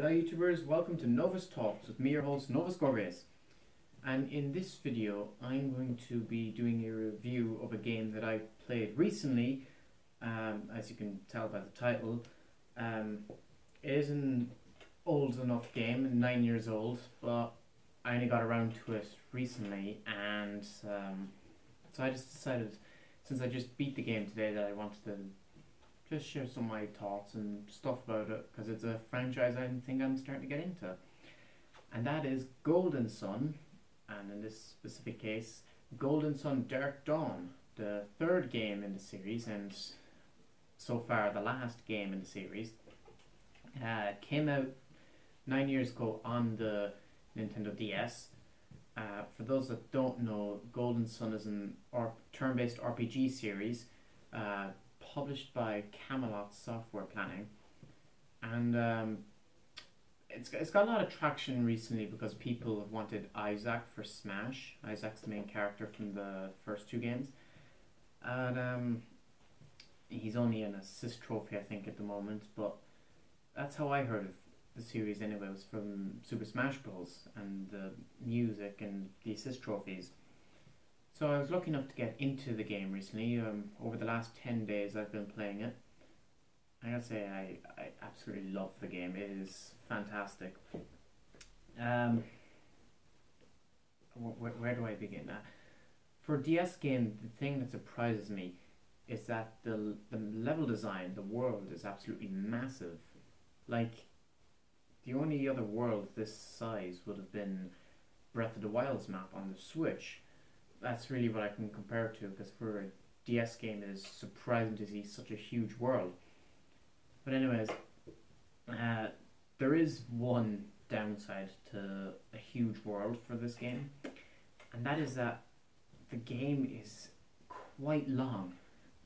Hello YouTubers, welcome to Novus Talks with me, your host Novus Gorbes. And in this video I'm going to be doing a review of a game that I've played recently. As you can tell by the title, it is an old enough game, 9 years old, but I only got around to it recently, and so I just decided, since I just beat the game today, that I wanted to just share some of my thoughts and stuff about it, because it's a franchise I think I'm starting to get into. And that is Golden Sun, and in this specific case, Golden Sun Dark Dawn, the third game in the series, and so far the last game in the series. Came out 9 years ago on the Nintendo DS. For those that don't know, Golden Sun is an turn-based RPG series published by Camelot Software Planning, and it's got a lot of traction recently because people have wanted Isaac for Smash. Isaac's the main character from the first two games, and he's only an assist trophy, I think, at the moment, but that's how I heard of the series anyway. It was from Super Smash Bros. And the music and the assist trophies. So I was lucky enough to get into the game recently. Over the last 10 days I've been playing it. I gotta say, I absolutely love the game. It is fantastic. Where do I begin? For a DS game, the thing that surprises me is that the level design, the world, is absolutely massive. Like, the only other world this size would have been Breath of the Wild's map on the Switch. That's really what I can compare it to, because for a DS game it is surprising to see such a huge world. But anyways, there is one downside to a huge world for this game, and that is that the game is quite long.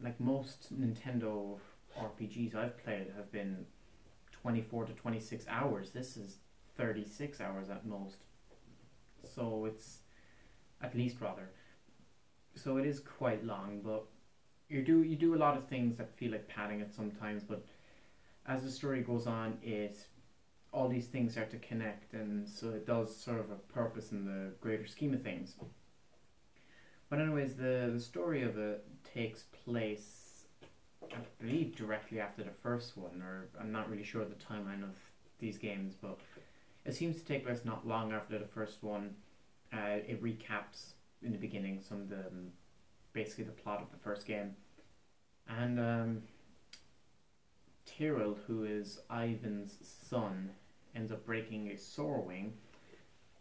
Like most Nintendo RPGs I've played have been 24 to 26 hours. This is 36 hours at most. So it's, at least rather. So it is quite long, but you do a lot of things that feel like padding it sometimes, but as the story goes on, all these things start to connect, and so it does serve a purpose in the greater scheme of things. But anyways, the story of it takes place, I believe, directly after the first one, or I'm not really sure of the timeline of these games, but it seems to take place not long after the first one. It recaps in the beginning some of the basically the plot of the first game, and Tyrell, who is Ivan's son, ends up breaking a sore wing,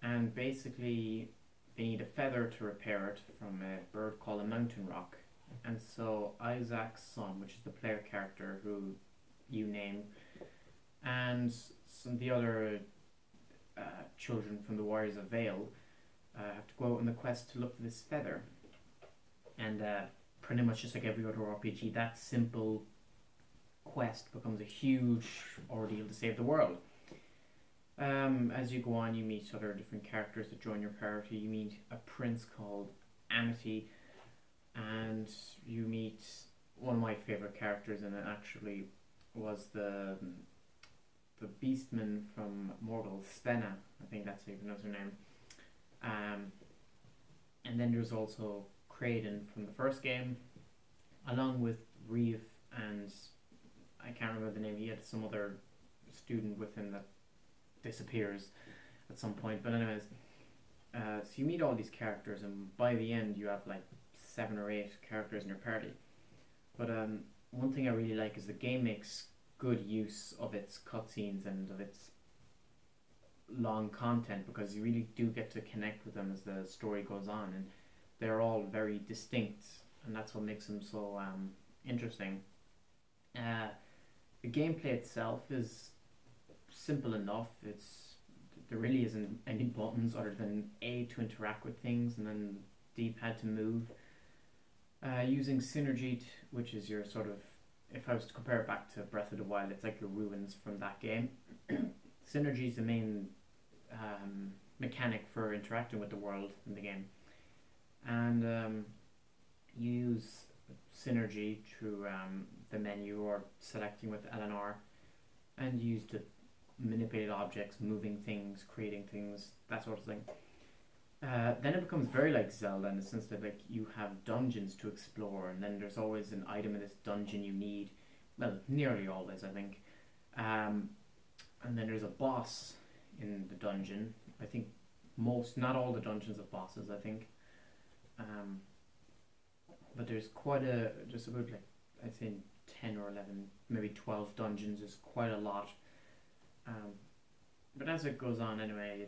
and basically they need a feather to repair it from a bird called a mountain rock. And so Isaac's son, which is the player character who you name, and some of the other children from the Warriors of Vale have to go out on the quest to look for this feather. And pretty much just like every other RPG, that simple quest becomes a huge ordeal to save the world. As you go on, you meet other different characters that join your party. You meet a prince called Amity, and you meet one of my favourite characters, and it actually was the beastman from Mortal, Svenna, I think that's how you pronounce her name. And then there's also Kraden from the first game, along with Reeve, and I can't remember the name. He had some other student with him that disappears at some point. But anyways, so you meet all these characters, and by the end you have like 7 or 8 characters in your party. But one thing I really like is the game makes good use of its cutscenes and of its long content, because you really do get to connect with them as the story goes on, and they're all very distinct, and that's what makes them so interesting. The gameplay itself is simple enough. There really isn't any buttons other than A to interact with things, and then D-pad to move. Using Synergy, which is your sort of, if I was to compare it back to Breath of the Wild, it's like your ruins from that game. Synergy is the main mechanic for interacting with the world in the game, and you use Synergy through the menu or selecting with LNR, and use the manipulate objects, moving things, creating things, that sort of thing. Then it becomes very like Zelda in the sense that like you have dungeons to explore, and then there's always an item in this dungeon you need. Well, nearly always, I think. And then there's a boss in the dungeon. I think not all the dungeons have bosses, I think. But there's just about like, I'd say 10 or 11, maybe 12 dungeons is quite a lot. But as it goes on anyway,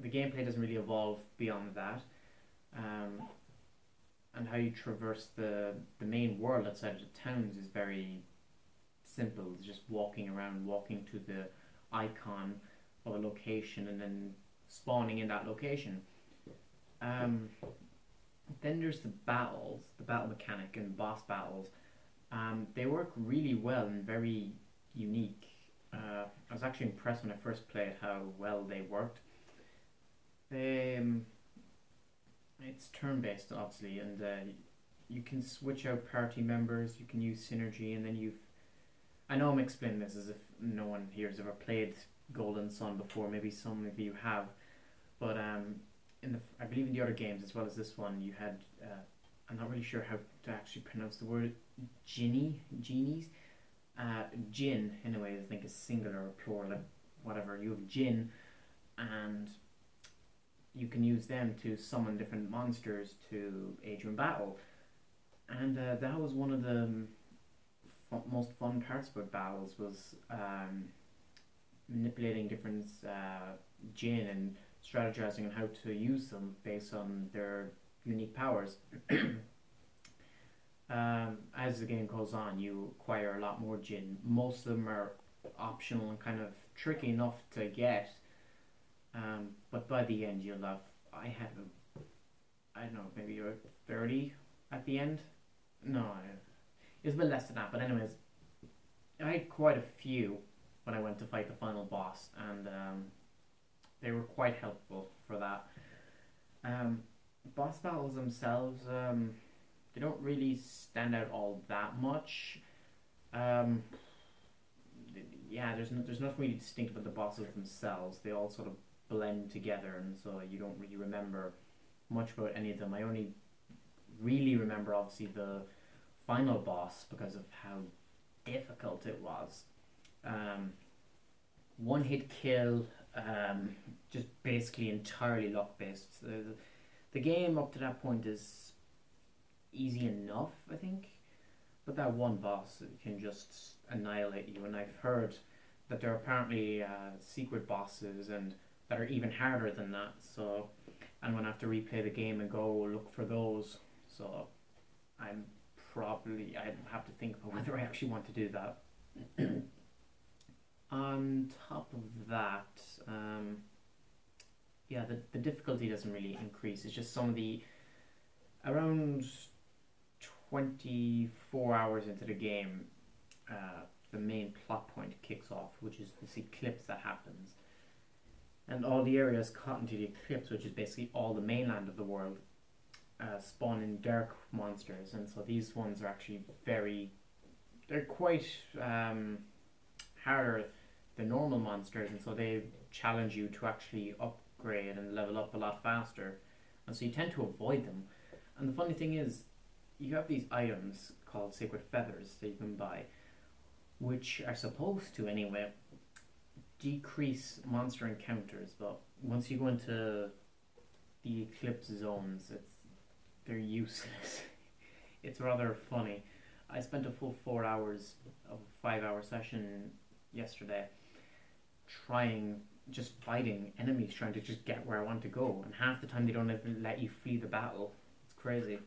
the gameplay doesn't really evolve beyond that. And how you traverse the main world outside of the towns is very simple. It's just walking around, walking to the icon of a location and then spawning in that location. Then there's the battle mechanic and boss battles. They work really well and very unique. I was actually impressed when I first played how well they worked. It's turn-based, obviously, and you can switch out party members, you can use synergy, and then I know I'm explaining this as if no one here has ever played Golden Sun before, maybe some of you have, but I believe in the other games as well as this one, you had, I'm not really sure how to actually pronounce the word, genies? Jinn, anyway, I think is singular or plural, like whatever. You have Jinn, and you can use them to summon different monsters to aid you in battle. And that was one of the most fun parts about battles, was manipulating different Jinn and strategizing on how to use them based on their unique powers. As the game goes on, you acquire a lot more Jinn. Most of them are optional and kind of tricky enough to get, but by the end you'll have, I don't know, maybe you're 30 at the end? No, it was a bit less than that, but anyways, I had quite a few when I went to fight the final boss, and they were quite helpful for that. Boss battles themselves, they don't really stand out all that much. Yeah, there's nothing really distinct about the bosses themselves. They all sort of blend together, and so you don't really remember much about any of them. I only really remember, obviously, the final boss because of how difficult it was. One hit kill, just basically entirely luck based. The game up to that point is easy enough, I think, but that one boss can just annihilate you. And I've heard that there are apparently secret bosses and that are even harder than that. So I'm gonna have to replay the game and go look for those. So I have to think about whether I actually want to do that. On top of that, yeah, the difficulty doesn't really increase. It's just some of the, around 24 hours into the game, the main plot point kicks off, which is this eclipse that happens. And all the areas caught into the eclipse, which is basically all the mainland of the world, spawn in dark monsters. And so these ones are actually they're quite harder than normal monsters, and so they challenge you to actually upgrade and level up a lot faster. And so you tend to avoid them. And the funny thing is, you have these items called sacred feathers that you can buy, which are supposed to, anyway, decrease monster encounters, but once you go into the eclipse zones, they're useless. It's rather funny. I spent a full 4 hours of a 5-hour session yesterday just fighting enemies, trying to just get where I want to go, and half the time they don't even let you flee the battle. It's crazy.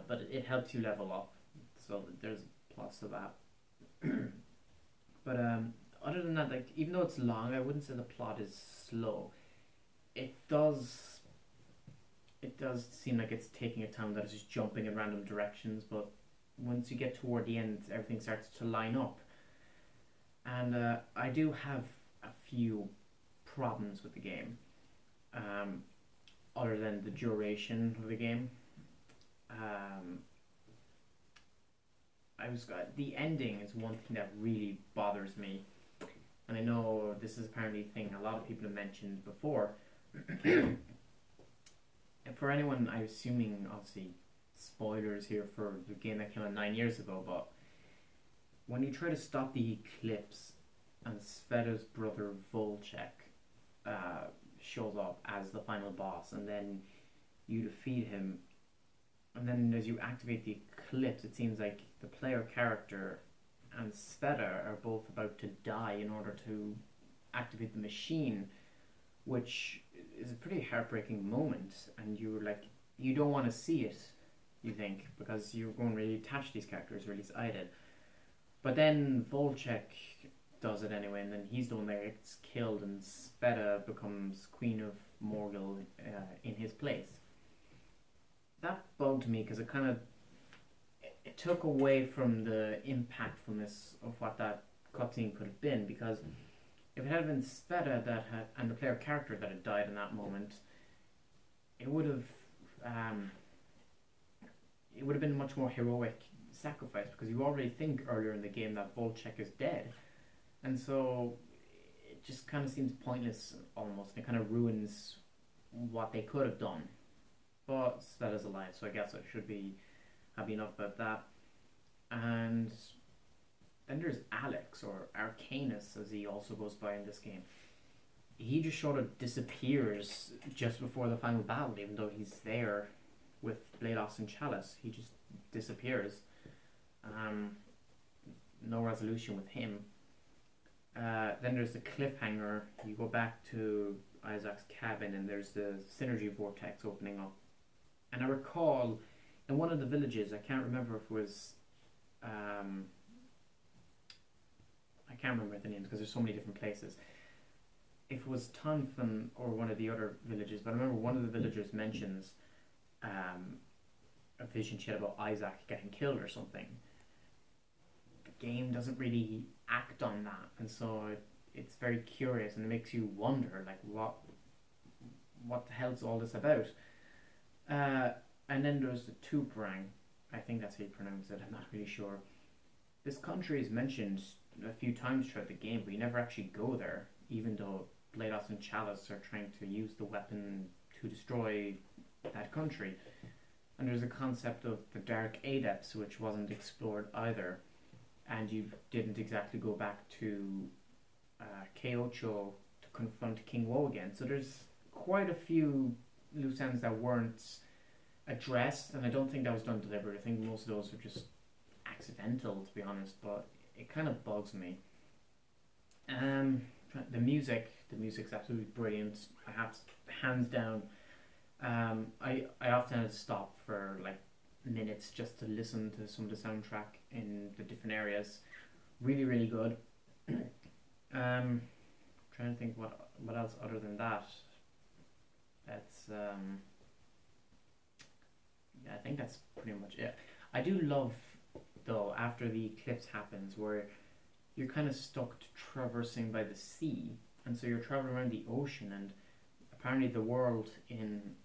But it helps you level up, so there's a plus to that. But other than that, like, even though it's long, I wouldn't say the plot is slow. It does seem like it's taking a time, that it's just jumping in random directions, but once you get toward the end, everything starts to line up. And I do have a few problems with the game, other than the duration of the game. The ending is one thing that really bothers me. and I know this is apparently a thing a lot of people have mentioned before. For anyone, I'm assuming, obviously, spoilers here for the game that came out 9 years ago, but when you try to stop the eclipse and Sveda's brother Volchek shows up as the final boss, and then you defeat him, and then as you activate the eclipse, it seems like the player character and Sveta are both about to die in order to activate the machine, which is a pretty heartbreaking moment, and you're like, you don't want to see it, you think, because you're going to really attach to these characters, or at least I did. But then Volchek does it anyway, and then he's the one that gets killed, and Sveta becomes Queen of Morgul in his place. That bugged me because it took away from the impactfulness of what that cutscene could have been, because if it had been Sveta and the player character that had died in that moment, it would have been a much more heroic sacrifice, because you already think earlier in the game that Volchek is dead, and so it just kind of seems pointless almost. It kind of ruins what they could have done. But Sveta's alive, so I guess I should be happy enough about that. And then there's Alex, or Arcanus as he also goes by in this game. He just sort of disappears just before the final battle, even though he's there with Blados and Chalice. He just disappears. No resolution with him. Then there's the cliffhanger. You go back to Isaac's cabin and there's the synergy vortex opening up. And I recall in one of the villages, I can't remember if it was I can't remember the names because there's so many different places. If it was Tonfin or one of the other villages, but I remember one of the villagers mentions a vision she had about Isaac getting killed or something. The game doesn't really act on that, and so it's very curious, and it makes you wonder, like, what the hell's all this about? And then there's the Tuprang. I think that's how you pronounce it. I'm not really sure. This country is mentioned a few times throughout the game, but you never actually go there, even though Blados and Chalice are trying to use the weapon to destroy that country. And there's a concept of the Dark Adepts, which wasn't explored either, and you didn't exactly go back to Kyocho to confront King Woe again. So there's quite a few loose ends that weren't addressed, and I don't think that was done deliberately. I think most of those were just accidental, to be honest, but it kind of bugs me. The music's absolutely brilliant. I have, hands down. I often had to stop for like minutes just to listen to some of the soundtrack in the different areas. Really, really good. Trying to think what else other than that. That's yeah, I think that's pretty much it. I do love, though, after the eclipse happens, where you're kind of stuck traversing by the sea, and so you're traveling around the ocean, and apparently the world in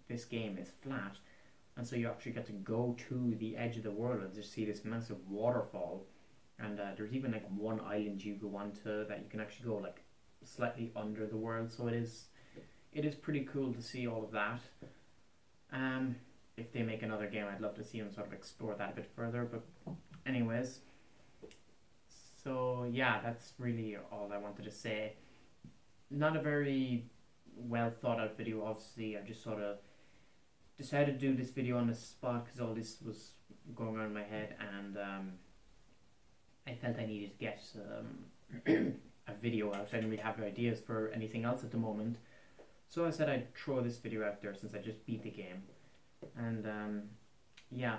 this game is flat, and so you actually get to go to the edge of the world and just see this massive waterfall, and there's even like one island you go onto that you can actually go like slightly under the world, so it is pretty cool to see all of that. If they make another game, I'd love to see them sort of explore that a bit further, but anyways, so yeah, that's really all I wanted to say. Not a very well thought out video, obviously. I just sort of decided to do this video on the spot because all this was going on in my head, and I felt I needed to get a video out. I didn't really have ideas for anything else at the moment, so I said I'd throw this video out there since I just beat the game. And yeah,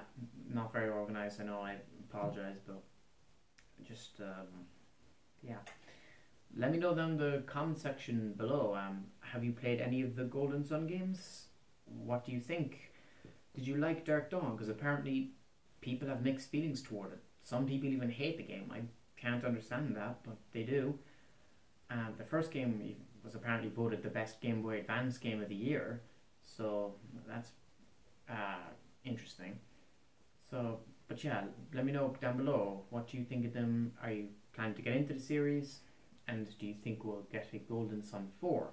not very organized, I know, I apologize, but just yeah, let me know down in the comment section below. Have you played any of the Golden Sun games? What do you think? Did you like Dark Dawn? Because apparently people have mixed feelings toward it. Some people even hate the game. I can't understand that, but they do. The first game was apparently voted the best Game Boy Advance game of the year, so that's interesting. So, but yeah, let me know down below, what do you think of them? Are you planning to get into the series? and do you think we'll get a Golden Sun 4?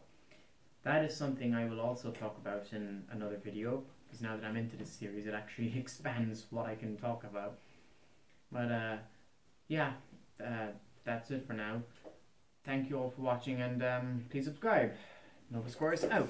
That is something I will also talk about in another video, because now that I'm into this series it actually expands what I can talk about. But yeah, that's it for now. Thank you all for watching, and please subscribe. Novascorus out.